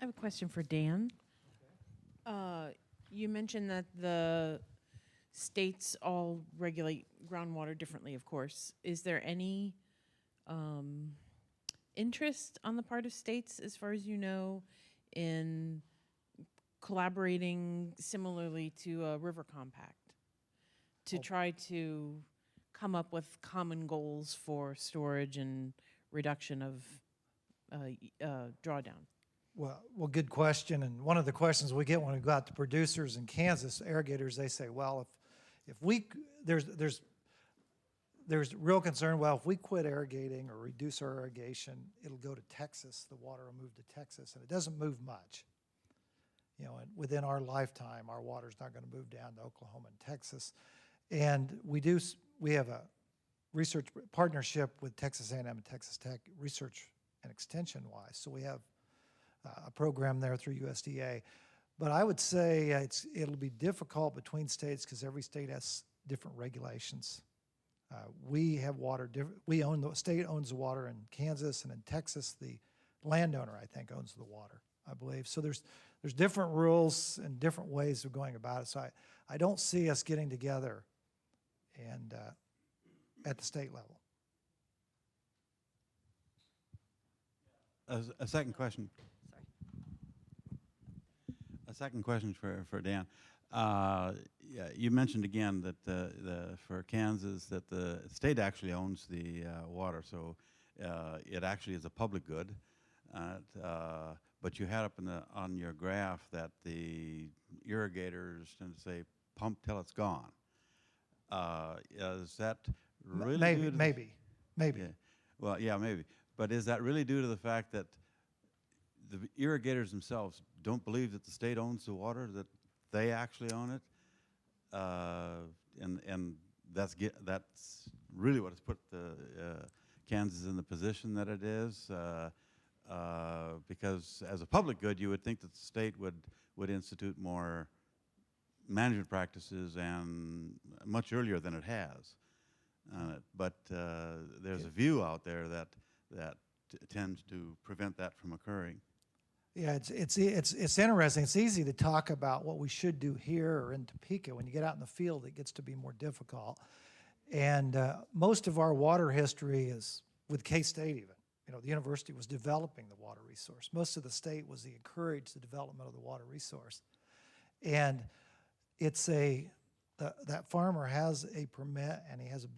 I have a question for Dan. You mentioned that the states all regulate groundwater differently, of course. Is there any interest on the part of states, as far as you know, in collaborating similarly to a river compact to try to come up with common goals for storage and reduction of drawdown? Well, good question. And one of the questions we get when we go out to producers in Kansas, irrigators, they say, well, if we, there's real concern, well, if we quit irrigating or reduce our irrigation, it'll go to Texas, the water will move to Texas, and it doesn't move much. You know, and within our lifetime, our water's not going to move down to Oklahoma and Texas. And we have a research partnership with Texas A&M and Texas Tech, research and extension-wise. So we have a program there through USDA. But I would say it'll be difficult between states because every state has different regulations. We have water, the state owns the water in Kansas, and in Texas, the landowner, I think, owns the water, I believe. So there's different rules and different ways of going about it. So I don't see us getting together and at the state level. A second question. A second question for Dan. Yeah, you mentioned again that for Kansas that the state actually owns the water, so it actually is a public good. But you had up on your graph that the irrigators tend to say pump till it's gone. Is that really maybe? Yeah. Well, yeah, maybe. But is that really due to the fact that the irrigators themselves don't believe that the state owns the water, that they actually own it? And that's really what has put Kansas in the position that it is. Because as a public good, you would think that the state would institute more management practices and much earlier than it has. But there's a view out there that tends to prevent that from occurring. Yeah, it's interesting. It's easy to talk about what we should do here or in Topeka. When you get out in the field, it gets to be more difficult. And most of our water history is with K-State even. You know, the university was developing the water resource. Most of the state was encouraged the development of the water resource. And it's that farmer has a permit and he has a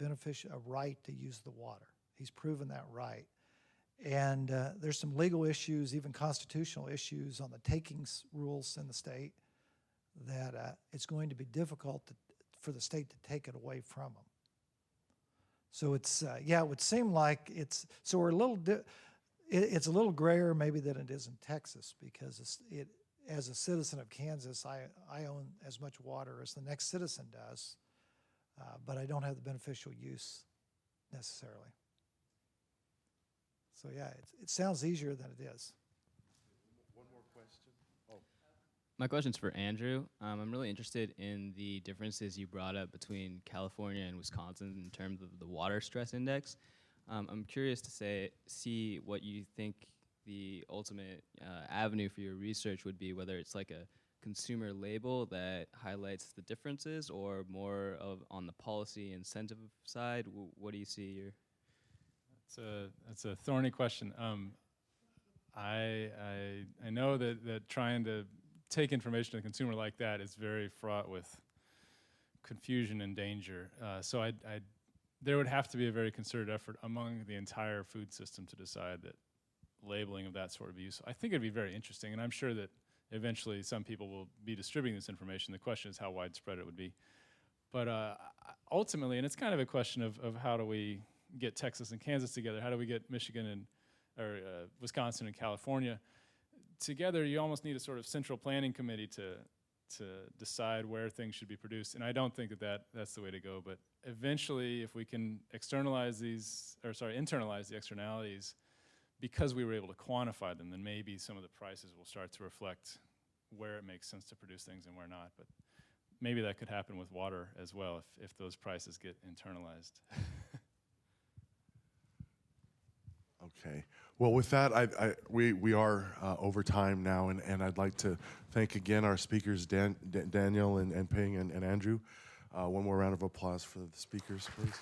right to use the water. He's proven that right. And there's some legal issues, even constitutional issues on the takings rules in the state that it's going to be difficult for the state to take it away from them. So it's, yeah, it would seem like so we're a little, it's a little grayer maybe than it is in Texas because as a citizen of Kansas, I own as much water as the next citizen does, but I don't have the beneficial use necessarily. So yeah, it sounds easier than it is. One more question. Oh. My question's for Andrew. I'm really interested in the differences you brought up between California and Wisconsin in terms of the water stress index. I'm curious to see what you think the ultimate avenue for your research would be, whether it's like a consumer label that highlights the differences or more of on the policy incentive side. What do you see here? That's a thorny question. I know that trying to take information to the consumer like that is very fraught with confusion and danger. So there would have to be a very concerted effort among the entire food system to decide that labeling of that sort of use. I think it'd be very interesting, and I'm sure that eventually some people will be distributing this information. The question is how widespread it would be. But ultimately, and it's kind of a question of how do we get Texas and Kansas together? How do we get Michigan or Wisconsin and California together? You almost need a sort of central planning committee to decide where things should be produced. And I don't think that's the way to go. But eventually, if we can internalize the externalities, because we were able to quantify them, then maybe some of the prices will start to reflect where it makes sense to produce things and where not. But maybe that could happen with water as well if those prices get internalized. Okay. Well, with that, we are over time now, and I'd like to thank again our speakers, Daniel and Ping and Andrew. One more round of applause for the speakers, please.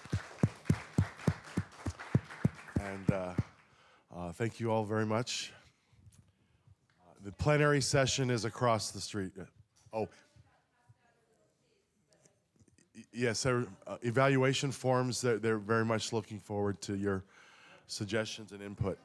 And thank you all very much. The plenary session is across the street. Oh. Yes, evaluation forms, they're very much looking forward to your suggestions and input.